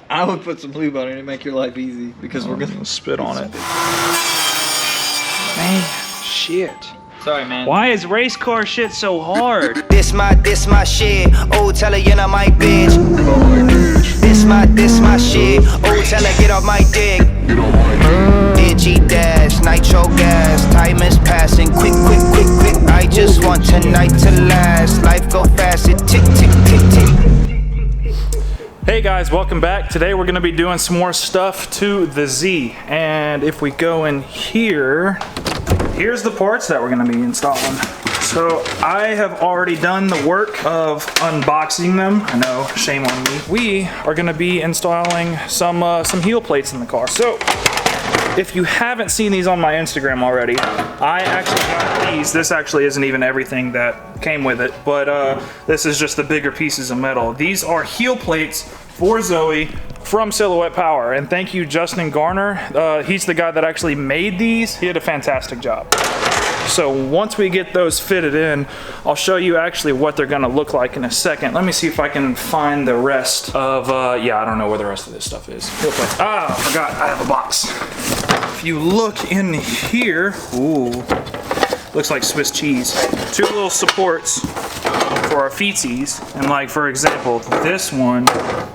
I would put some lube on it and make your life easy because we're gonna spit on it. Man, shit. Sorry, man. Why is race car shit so hard? This my shit. Oh, tell her you're not my bitch. This my shit. Oh, tell her get off my dick. Itchy dash, nitro gas. Time is passing, quick. I just want tonight to last. Life go fast, it tick. Hey guys, welcome back. Today we're gonna be doing some more stuff to the Z. And if we go in here, here's the parts that we're gonna be installing. So I have already done the work of unboxing them. I know, shame on me. We are gonna be installing some heel plates in the car. So if you haven't seen these on my Instagram already, I actually got these. This actually isn't even everything that came with it, but this is just the bigger pieces of metal. These are heel plates for Zoeii from Silhouette Power, and thank you Justin Garner. He's the guy that actually made these. He did a fantastic job. So once we get those fitted in, I'll show you actually what they're gonna look like in a second. Let me see if I can find the rest of, yeah, I don't know where the rest of this stuff is. Ah, I forgot, I have a box. If you look in here, ooh, looks like Swiss cheese. Two little supports for our feetsies, and like for example, this one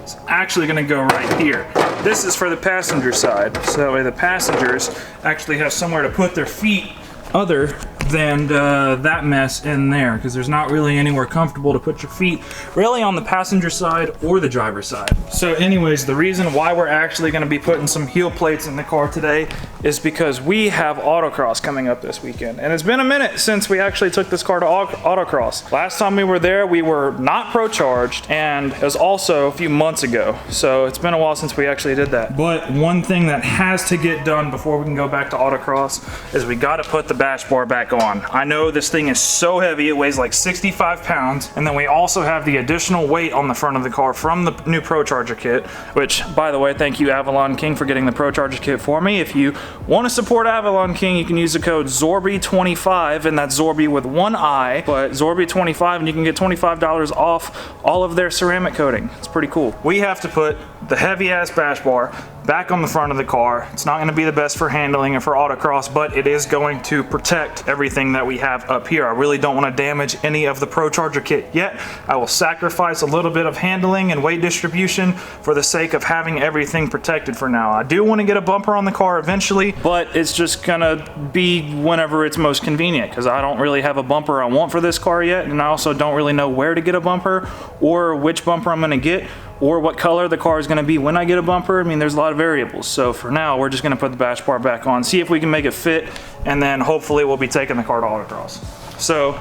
is actually gonna go right here. This is for the passenger side, so the passengers actually have somewhere to put their feet other than that mess in there, because there's not really anywhere comfortable to put your feet really on the passenger side or the driver's side. So anyways, the reason why we're actually going to be putting some heel plates in the car today is because we have autocross coming up this weekend, and it's been a minute since we actually took this car to autocross. Last time we were there, we were not Procharged, and it was also a few months ago, so it's been a while since we actually did that. But one thing that has to get done before we can go back to autocross is we got to put the bash bar back on. I know this thing is so heavy, it weighs like 65 pounds, and then we also have the additional weight on the front of the car from the new Procharger kit, which, by the way, thank you Avalon King for getting the Procharger kit for me. If you want to support Avalon King, you can use the code Zorbie25, and that's Zorbie with one I, but Zorbie25, and you can get $25 off all of their ceramic coating. It's pretty cool. We have to put the heavy-ass bash bar back on the front of the car. It's not going to be the best for handling and for autocross, but it is going to protect everything that we have up here. I really don't want to damage any of the Procharger kit yet. I will sacrifice a little bit of handling and weight distribution for the sake of having everything protected for now. I do want to get a bumper on the car eventually, but it's just gonna be whenever it's most convenient, because I don't really have a bumper I want for this car yet, and I also don't really know where to get a bumper or which bumper I'm going to get, or what color the car is going to be when I get a bumper. I mean, there's a lot of variables. So for now, we're just going to put the bash bar back on, see if we can make it fit, and then hopefully we'll be taking the car to autocross. So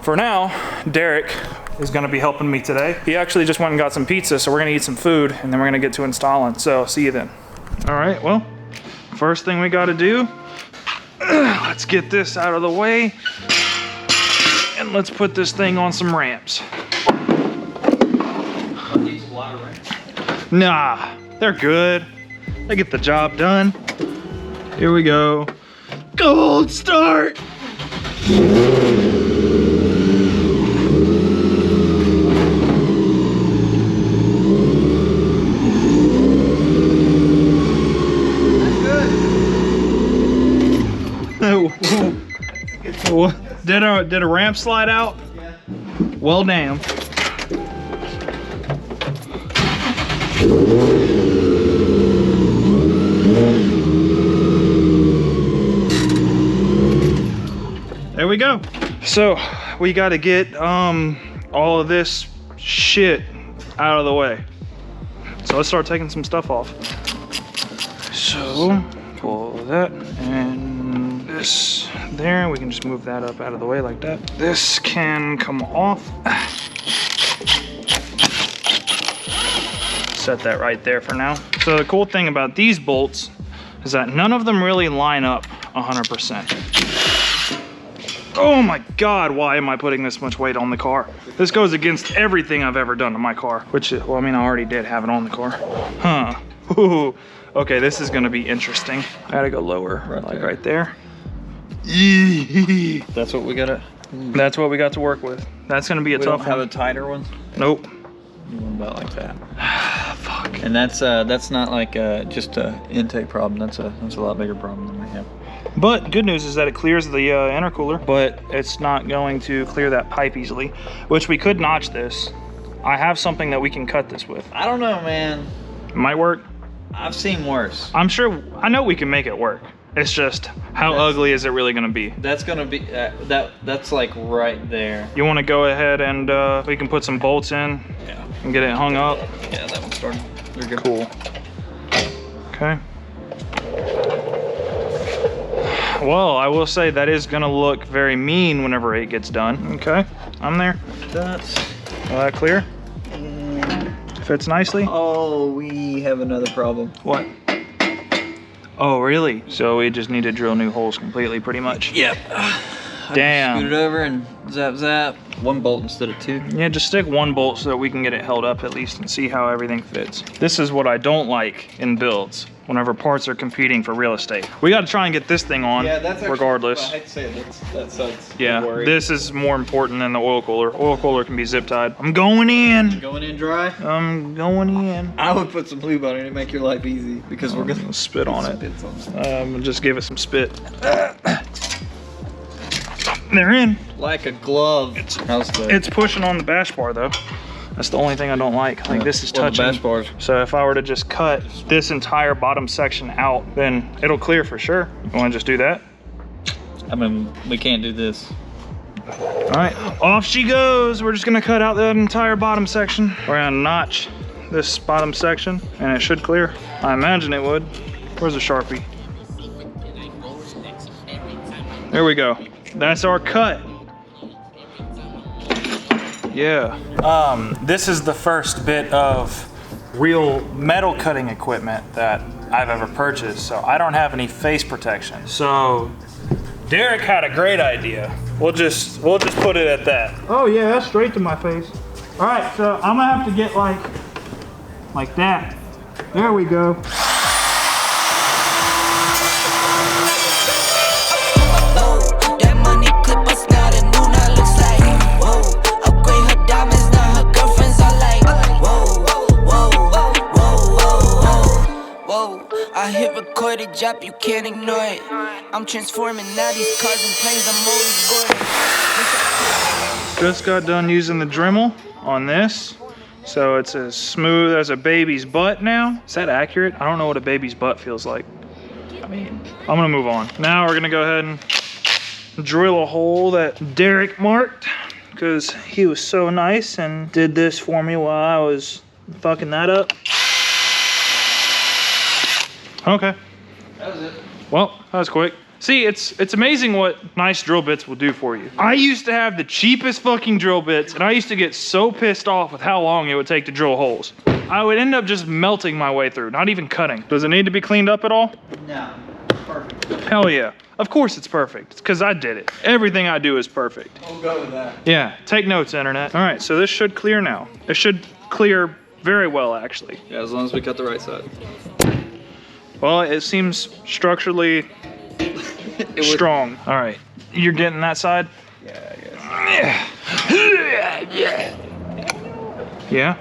for now, Derek is going to be helping me today. He actually just went and got some pizza, so we're going to eat some food, and then we're going to get to installing. So see you then. All right, well, first thing we got to do, let's get this out of the way, and let's put this thing on some ramps. Nah, they're good. They get the job done. Here we go. Gold start! Did a ramp slide out? Well, damn. There we go. So we got to get all of this shit out of the way. So let's start taking some stuff off. So pull that and this there. We can just move that up out of the way like that. This can come off. Set that right there for now. So the cool thing about these bolts is that none of them really line up 100%. Oh my God, why am I putting this much weight on the car? This goes against everything I've ever done to my car, which, well, I mean, I already did have it on the car. Huh. Ooh. Okay, this is gonna be interesting. I gotta go lower, right there. That's what we gotta. That's what we got to work with. That's gonna be a tough one. We don't have the tighter ones? Nope. You want about like that? Fuck. And that's not like just a intake problem. That's a lot bigger problem than we have. But good news is that it clears the intercooler, but it's not going to clear that pipe easily, which we could notch this. I have something that we can cut this with. I don't know, man. It might work. I've seen worse. I'm sure, I know we can make it work. It's just, how ugly is it really gonna be? That's gonna be, that's like right there. You wanna go ahead and we can put some bolts in and get it hung up? Yeah, that one's starting. They're good. Cool. Okay. Well, I will say that is gonna look very mean whenever it gets done. Okay, I'm there. That's... Will that clear? Fits nicely? Oh, we have another problem. What? Oh, really? So we just need to drill new holes completely, pretty much? Yep. Damn. Scoot it over and zap zap. One bolt instead of two. Yeah, just stick one bolt so that we can get it held up at least and see how everything fits. This is what I don't like in builds, whenever parts are competing for real estate. We got to try and get this thing on, regardless. I hate to say it, that's yeah, this is more important than the oil cooler. Oil cooler can be zip tied. I'm going in. Going in dry? I'm going in. I would put some lube on it to make your life easy because we're gonna spit on it. Just give it some spit. They're in. Like a glove. It's pushing on the bash bar though. That's the only thing I don't like. Like this is touching. The bash bars. So if I were to just cut this entire bottom section out, then it'll clear for sure. You want to just do that? I mean, we can't do this. All right, off she goes. We're just gonna cut out that entire bottom section. We're gonna notch this bottom section and it should clear. I imagine it would. Where's the Sharpie? There we go. That's our cut. Yeah. This is the first bit of real metal cutting equipment that I've ever purchased, so I don't have any face protection. So Derek had a great idea. We'll just put it at that. Oh yeah, that's straight to my face. All right, so I'm gonna have to get like that. There we go. I hit recorded drop, you can't ignore it. I'm transforming now these cars and planes, I'm always boarding. Just got done using the Dremel on this. So it's as smooth as a baby's butt now. Is that accurate? I don't know what a baby's butt feels like. I mean, I'm gonna move on. Now we're gonna go ahead and drill a hole that Derek marked because he was so nice and did this for me while I was fucking that up. Okay. That was it. Well, that was quick. See, it's amazing what nice drill bits will do for you. I used to have the cheapest fucking drill bits, and I used to get so pissed off with how long it would take to drill holes. I would end up just melting my way through, not even cutting. Does it need to be cleaned up at all? No. Perfect. Hell yeah. Of course it's perfect. It's because I did it. Everything I do is perfect. We'll go with that. Yeah, take notes, internet. All right, so this should clear now. It should clear very well, actually. Yeah, as long as we cut the right side. Well, it seems structurally strong. All right, you're getting that side? Yeah, I guess. Yeah?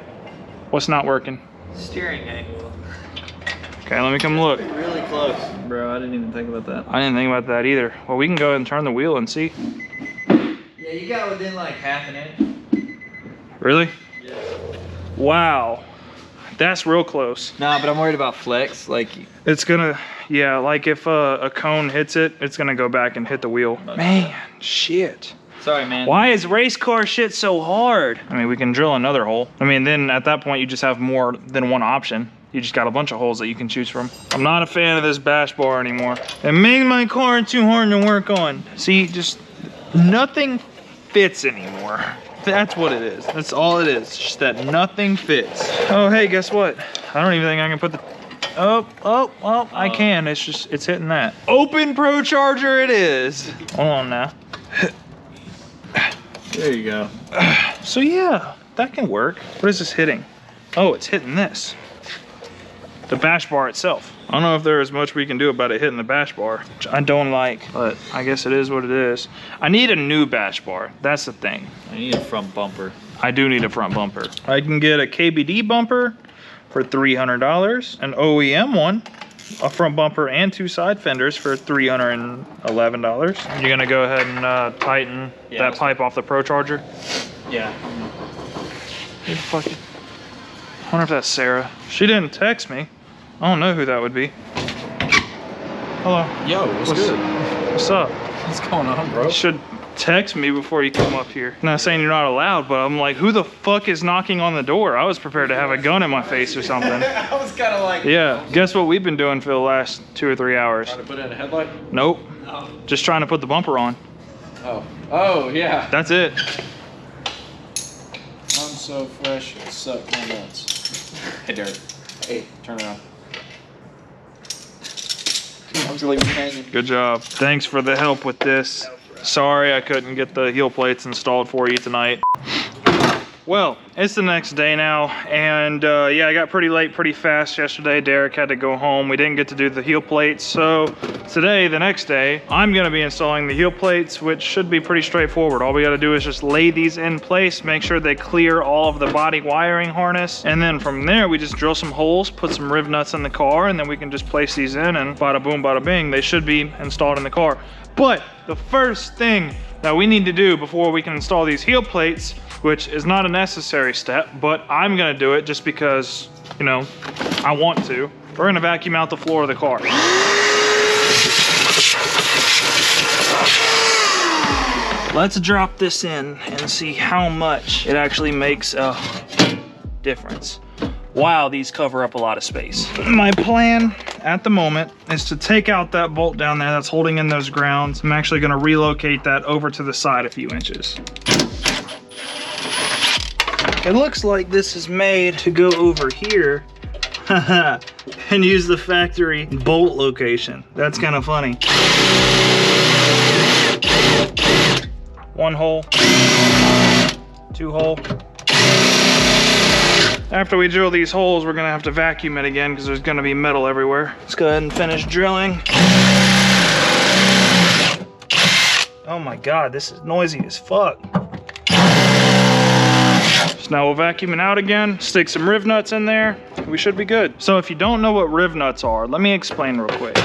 What's not working? Steering angle. Okay, let me come look. Really close. Bro, I didn't even think about that. I didn't think about that either. Well, we can go ahead and turn the wheel and see. Yeah, you got within like half an inch. Really? Yeah. Wow. That's real close. Nah, but I'm worried about flex. Like, it's gonna, yeah, like if a cone hits it, it's gonna go back and hit the wheel. Man, shit. sorry, man. Why is race car shit so hard? I mean, we can drill another hole. I mean, then at that point, you just have more than one option. You just got a bunch of holes that you can choose from. I'm not a fan of this bash bar anymore. It made my car too hard to work on. See, just nothing fits anymore. That's what it is. That's all it is. Just that nothing fits. Oh, hey, guess what? I don't even think I can put the... Oh, I can. It's just, it's hitting that. Open Procharger it is. Hold on now. There you go. So yeah, that can work. What is this hitting? Oh, it's hitting this. The bash bar itself. I don't know if there is much we can do about it hitting the bash bar, which I don't like, but I guess it is what it is. I need a new bash bar. That's the thing. I need a front bumper. I do need a front bumper. I can get a KBD bumper for $300, an OEM one, a front bumper and 2 side fenders for $311. You're gonna go ahead and tighten that pipe off the Procharger? Yeah. Who the fuck? I wonder if that's Sarah. She didn't text me. I don't know who that would be. Hello. Yo, what's good? What's up? What's going on, bro? You should text me before you come up here. Not saying you're not allowed, but I'm like, who the fuck is knocking on the door? I was prepared to have a gun in my face or something. I was kind of like... Yeah, guess what we've been doing for the last 2 or 3 hours? Trying to put in a headlight? Nope. Oh. Just trying to put the bumper on. Oh. Oh, yeah. That's it. I'm so fresh, it sucked my nuts. Hey, Derek. Hey, turn around. I was leaving hanging. Good job. Thanks for the help with this. Sorry I couldn't get the heel plates installed for you tonight. Well, it's the next day now, and yeah, I got pretty late pretty fast yesterday. Derek had to go home. We didn't get to do the heel plates, so today, the next day, I'm gonna be installing the heel plates, which should be pretty straightforward. All we gotta do is just lay these in place, make sure they clear all of the body wiring harness, and then from there, we just drill some holes, put some riv nuts in the car, and then we can just place these in, and bada boom, bada bing, they should be installed in the car. But the first thing that we need to do before we can install these heel plates, which is not a necessary step, but I'm gonna do it just because, you know, I want to. We're gonna vacuum out the floor of the car. Let's drop this in and see how much it actually makes a difference. Wow, these cover up a lot of space. My plan at the moment is to take out that bolt down there that's holding in those grounds. I'm actually gonna relocate that over to the side a few inches. It looks like this is made to go over here and use the factory bolt location. That's kind of funny. 1 hole, 2 hole. After we drill these holes, we're gonna have to vacuum it again because there's gonna be metal everywhere. Let's go ahead and finish drilling. Oh my God, this is noisy as fuck. So now we'll vacuum it out again, stick some riv nuts in there, we should be good. So if you don't know what riv nuts are, let me explain real quick.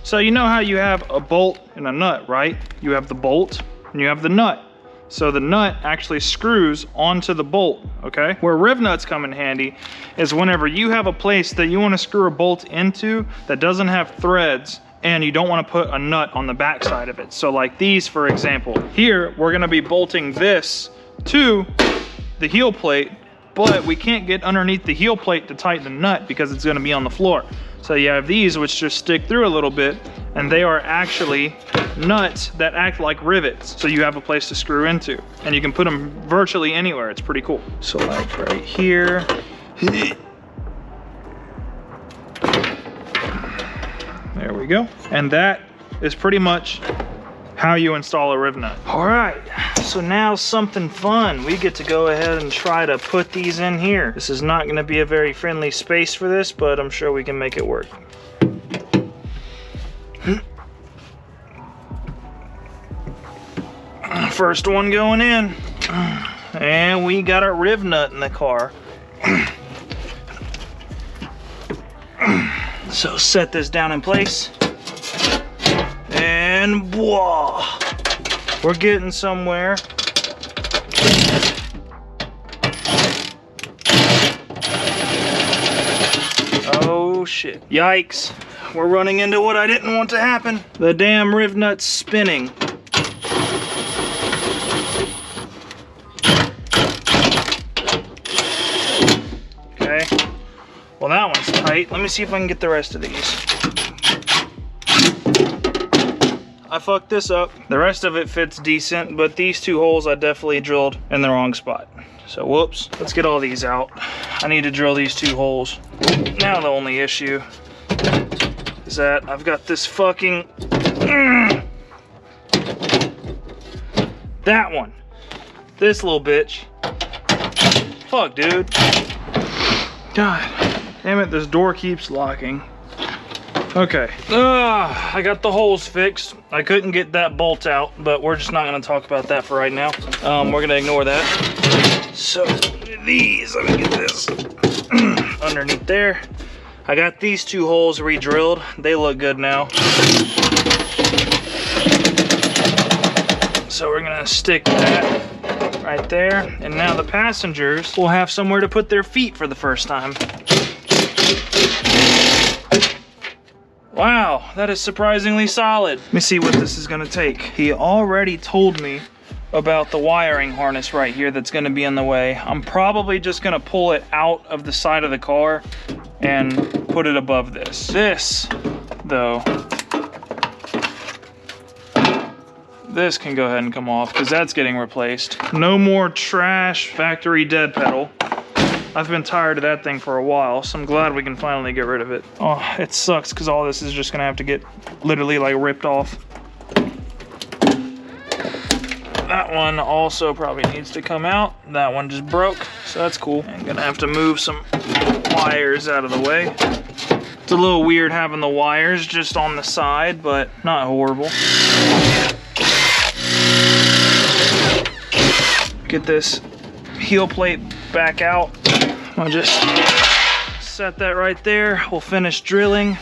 So you know how you have a bolt and a nut, right? You have the bolt and you have the nut. So the nut actually screws onto the bolt, okay? Where riv nuts come in handy is whenever you have a place that you want to screw a bolt into that doesn't have threads and you don't want to put a nut on the back side of it. So like these, for example. Here, we're going to be bolting this to the heel plate, but we can't get underneath the heel plate to tighten the nut because it's going to be on the floor. So you have these which just stick through a little bit, and they are actually nuts that act like rivets. So you have a place to screw into, and you can put them virtually anywhere. It's pretty cool. So like right here. There we go. And that is pretty much how you install a riv nut. All right, so now something fun. We get to go ahead and try to put these in here. This is not gonna be a very friendly space for this, but I'm sure we can make it work. First one going in. And we got a riv nut in the car. So set this down in place. And whoa, we're getting somewhere. Oh shit, yikes. We're running into what I didn't want to happen. The damn riv nut's spinning. Okay, well that one's tight. Let me see if I can get the rest of these. I fucked this up. The rest of it fits decent, but these 2 holes I definitely drilled in the wrong spot. So whoops, let's get all these out. I need to drill these 2 holes. Now the only issue is that I've got this fucking, that one, this little bitch. Fuck, dude. God damn it, this door keeps locking. Okay, I got the holes fixed. I couldn't get that bolt out, but we're just not gonna talk about that for right now. We're gonna ignore that. So these, let me get this. underneath there. I got these 2 holes re-drilled. They look good now. So we're gonna stick that right there. And now the passengers will have somewhere to put their feet for the first time. Wow, that is surprisingly solid. Let me see what this is gonna take. He already told me about the wiring harness right here that's gonna be in the way. I'm probably just gonna pull it out of the side of the car and put it above this. This, though, this can go ahead and come off because that's getting replaced. No more trash factory dead pedal. I've been tired of that thing for a while, so I'm glad we can finally get rid of it. Oh, it sucks because all this is just gonna have to get literally like ripped off. That one also probably needs to come out. That one just broke, so that's cool. I'm gonna have to move some wires out of the way. It's a little weird having the wires just on the side, but not horrible. Get this heel plate back out. I'll just set that right there. We'll finish drilling.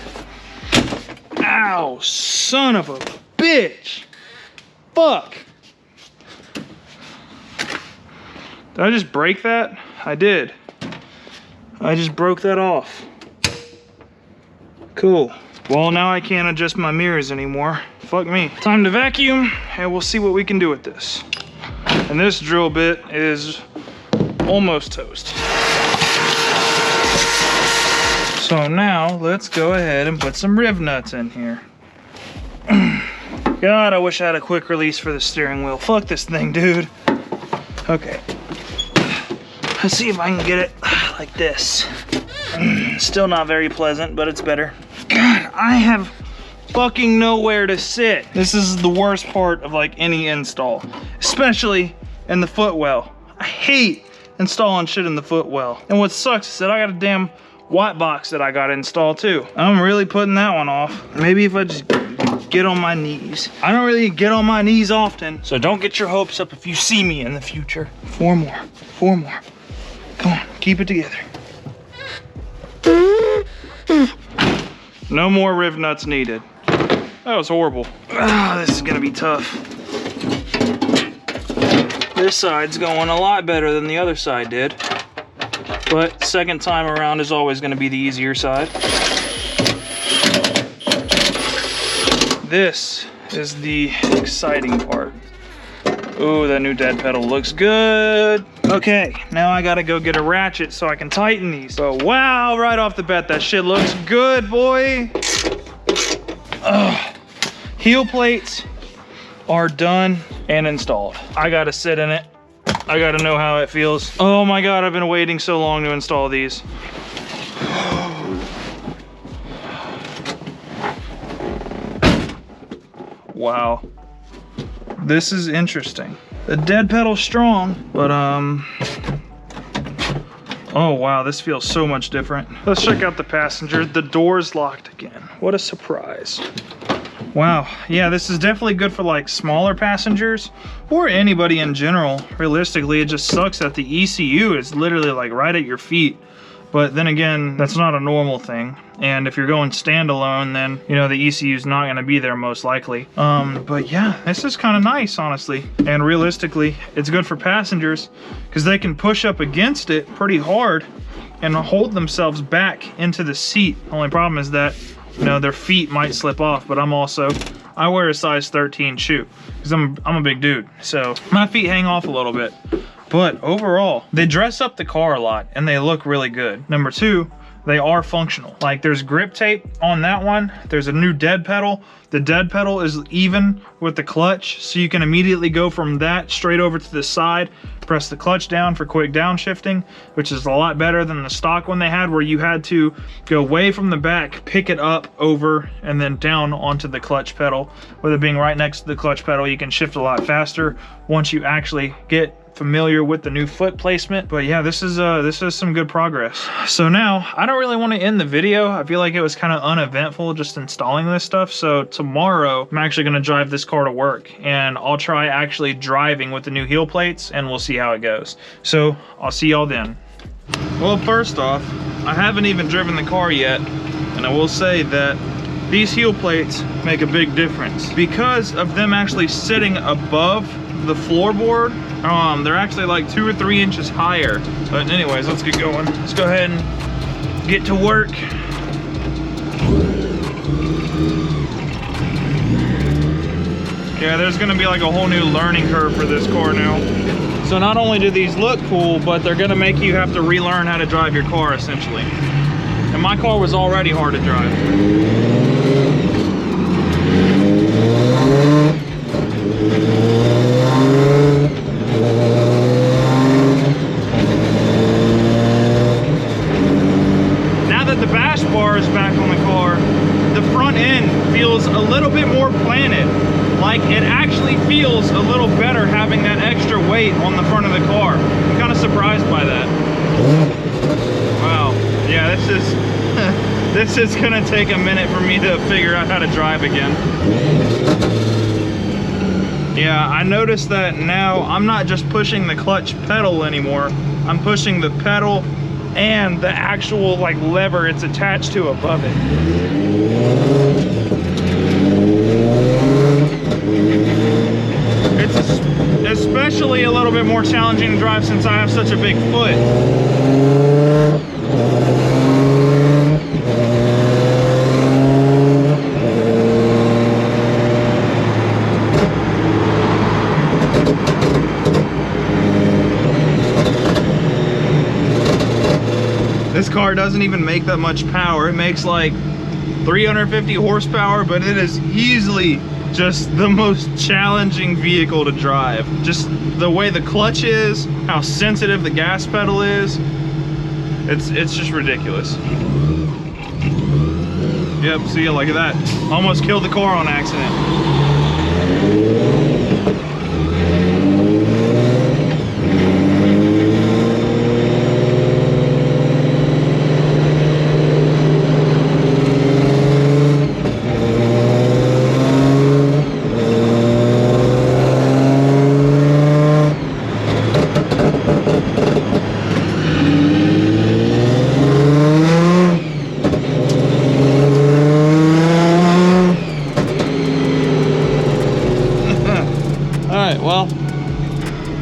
Ow, son of a bitch. Fuck. Did I just break that? I did. I just broke that off. Cool. Well, now I can't adjust my mirrors anymore. Fuck me. Time to vacuum, and we'll see what we can do with this. And this drill bit is almost toast. So now, let's go ahead and put some rivnuts in here. God, I wish I had a quick release for the steering wheel. Fuck this thing, dude. Okay. Let's see if I can get it like this. Still not very pleasant, but it's better. God, I have fucking nowhere to sit. This is the worst part of like any install, especially in the footwell. I hate installing shit in the footwell. And what sucks is that I got a damn white box that I got installed too. I'm really putting that one off. Maybe if I just get on my knees. I don't really get on my knees often, so don't get your hopes up if you see me in the future. 4 more, 4 more. Come on, keep it together. No more rivnuts needed. That was horrible. Ah, this is gonna be tough. This side's going a lot better than the other side did. But second time around is always gonna be the easier side. This is the exciting part. Ooh, that new dead pedal looks good. Okay, now I gotta go get a ratchet so I can tighten these. But wow, right off the bat, that shit looks good, boy. Ugh. Heel plates are done and installed. I gotta sit in it. I gotta know how it feels. Oh my God, I've been waiting so long to install these. Wow. This is interesting. The dead pedal's strong, but oh wow, this feels so much different. Let's check out the passenger. The door's locked again. What a surprise. Wow, yeah, this is definitely good for like smaller passengers or anybody in general. Realistically, it just sucks that the ECU is literally like right at your feet. But then again, that's not a normal thing. And if you're going standalone, then, you know, the ECU is not going to be there most likely. But yeah, this is kind of nice, honestly. And realistically, it's good for passengers because they can push up against it pretty hard and hold themselves back into the seat. Only problem is that, you know, their feet might slip off, but I wear a size 13 shoe because I'm a big dude. So my feet hang off a little bit. But overall, they dress up the car a lot and they look really good. Number 2, they are functional. Like there's grip tape on that one. There's a new dead pedal. The dead pedal is even with the clutch, so you can immediately go from that straight over to the side, press the clutch down for quick downshifting, which is a lot better than the stock one they had where you had to go way from the back, pick it up over, and then down onto the clutch pedal. With it being right next to the clutch pedal, you can shift a lot faster once you actually get familiar with the new foot placement. But yeah, this is some good progress. So now I don't really want to end the video. I feel like it was kind of uneventful just installing this stuff. So tomorrow I'm actually going to drive this car to work and I'll try actually driving with the new heel plates and we'll see how it goes. So I'll see y'all then. Well, first off, I haven't even driven the car yet, and I will say that these heel plates make a big difference. Because of them actually sitting above the floorboard, they're actually like 2 or 3 inches higher. But anyways, let's get going. Let's go ahead and get to work. Yeah, there's gonna be like a whole new learning curve for this car now. So not only do these look cool, but they're gonna make you have to relearn how to drive your car essentially. And my car was already hard to drive. Now that the bash bar is back on the car, the front end feels a little bit more planted. Like it actually feels a little better having that extra weight on the front of the car. I'm kind of surprised by that. Wow, yeah, this is gonna take a minute for me to figure out how to drive again. Yeah, I noticed that now I'm not just pushing the clutch pedal anymore. I'm pushing the pedal and the actual like lever it's attached to above it. It's especially a little bit more challenging to drive since I have such a big foot. This car doesn't even make that much power. It makes like 350 horsepower, but it is easily just the most challenging vehicle to drive. Just the way the clutch is, how sensitive the gas pedal is, it's just ridiculous. Yep, see ya, look at that. Almost killed the car on accident.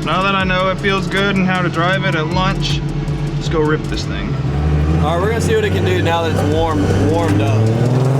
Now that I know it feels good and how to drive it at lunch, let's go rip this thing. All right, we're gonna see what it can do now that it's warmed up.